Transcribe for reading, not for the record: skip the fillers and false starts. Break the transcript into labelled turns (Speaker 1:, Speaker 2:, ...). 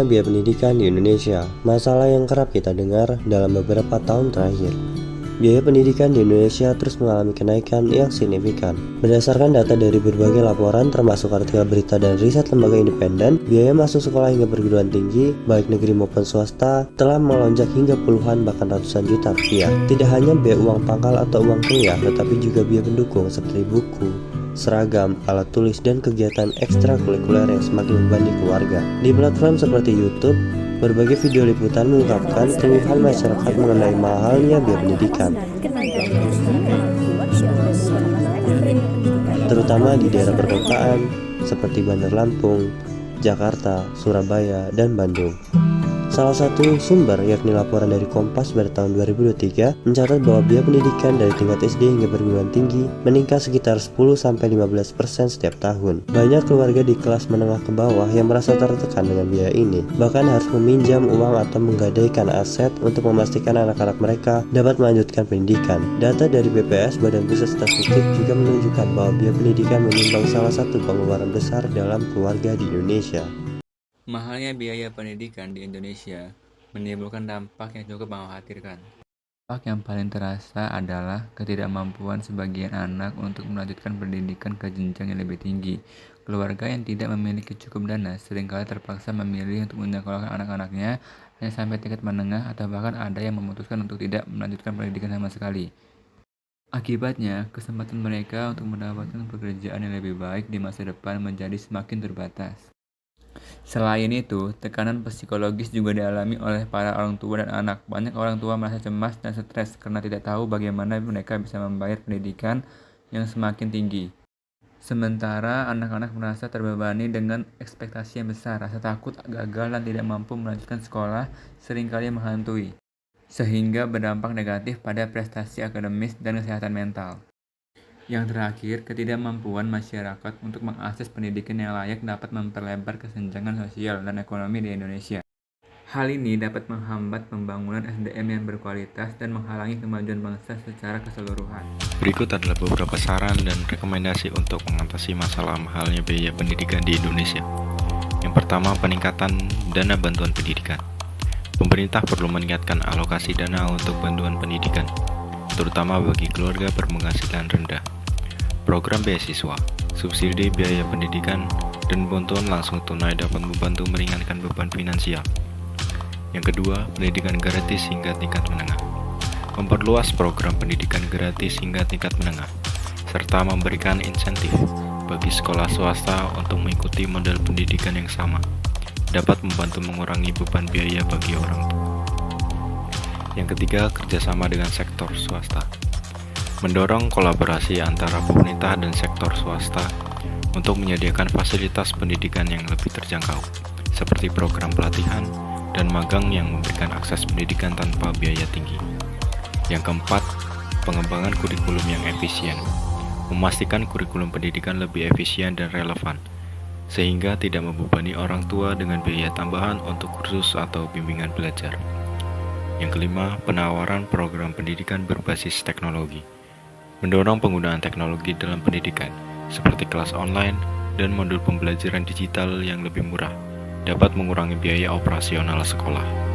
Speaker 1: Mahalnya biaya pendidikan di Indonesia, masalah yang kerap kita dengar dalam beberapa tahun terakhir. Biaya pendidikan di Indonesia terus mengalami kenaikan yang signifikan. Berdasarkan data dari berbagai laporan termasuk artikel berita dan riset lembaga independen, biaya masuk sekolah hingga perguruan tinggi, baik negeri maupun swasta, telah melonjak hingga puluhan bahkan ratusan juta rupiah. Tidak hanya biaya uang pangkal atau uang kuliah, tetapi juga biaya pendukung seperti buku, seragam, alat tulis, dan kegiatan ekstrakurikuler yang semakin membebani keluarga. Di platform seperti YouTube, berbagai video liputan mengungkapkan keluhan masyarakat mengenai mahalnya biaya pendidikan, terutama di daerah perkotaan seperti Bandar Lampung, Jakarta, Surabaya, dan Bandung. Salah satu sumber yakni laporan dari Kompas pada tahun 2023 mencatat bahwa biaya pendidikan dari tingkat SD hingga perguruan tinggi meningkat sekitar 10-15% setiap tahun. Banyak keluarga di kelas menengah ke bawah yang merasa tertekan dengan biaya ini, bahkan harus meminjam uang atau menggadaikan aset untuk memastikan anak-anak mereka dapat melanjutkan pendidikan. Data dari BPS Badan Pusat Statistik juga menunjukkan bahwa biaya pendidikan menyumbang salah satu pengeluaran besar dalam keluarga di Indonesia.
Speaker 2: Mahalnya biaya pendidikan di Indonesia menimbulkan dampak yang cukup mengkhawatirkan. Dampak yang paling terasa adalah ketidakmampuan sebagian anak untuk melanjutkan pendidikan ke jenjang yang lebih tinggi. Keluarga yang tidak memiliki cukup dana seringkali terpaksa memilih untuk menyekolahkan anak-anaknya hanya sampai tingkat menengah atau bahkan ada yang memutuskan untuk tidak melanjutkan pendidikan sama sekali. Akibatnya, kesempatan mereka untuk mendapatkan pekerjaan yang lebih baik di masa depan menjadi semakin terbatas. Selain itu, tekanan psikologis juga dialami oleh para orang tua dan anak. Banyak orang tua merasa cemas dan stres karena tidak tahu bagaimana mereka bisa membayar pendidikan yang semakin tinggi. Sementara anak-anak merasa terbebani dengan ekspektasi yang besar, rasa takut gagal dan tidak mampu melanjutkan sekolah seringkali menghantui, sehingga berdampak negatif pada prestasi akademis dan kesehatan mental. Yang terakhir, ketidakmampuan masyarakat untuk mengakses pendidikan yang layak dapat memperlebar kesenjangan sosial dan ekonomi di Indonesia. Hal ini dapat menghambat pembangunan SDM yang berkualitas dan menghalangi kemajuan bangsa secara keseluruhan.
Speaker 3: Berikut adalah beberapa saran dan rekomendasi untuk mengatasi masalah mahalnya biaya pendidikan di Indonesia. Yang pertama, peningkatan dana bantuan pendidikan. Pemerintah perlu meningkatkan alokasi dana untuk bantuan pendidikan, terutama bagi keluarga berpenghasilan rendah. Program beasiswa, subsidi biaya pendidikan, dan bantuan langsung tunai dapat membantu meringankan beban finansial. Yang kedua, pendidikan gratis hingga tingkat menengah. Memperluas program pendidikan gratis hingga tingkat menengah, serta memberikan insentif bagi sekolah swasta untuk mengikuti model pendidikan yang sama, dapat membantu mengurangi beban biaya bagi orang tua. Yang ketiga, kerjasama dengan sektor swasta. Mendorong kolaborasi antara pemerintah dan sektor swasta untuk menyediakan fasilitas pendidikan yang lebih terjangkau, seperti program pelatihan dan magang yang memberikan akses pendidikan tanpa biaya tinggi. Yang keempat, pengembangan kurikulum yang efisien. Memastikan kurikulum pendidikan lebih efisien dan relevan, sehingga tidak membebani orang tua dengan biaya tambahan untuk kursus atau bimbingan belajar. Yang kelima, penawaran program pendidikan berbasis teknologi. Mendorong penggunaan teknologi dalam pendidikan, seperti kelas online dan modul pembelajaran digital yang lebih murah, dapat mengurangi biaya operasional sekolah.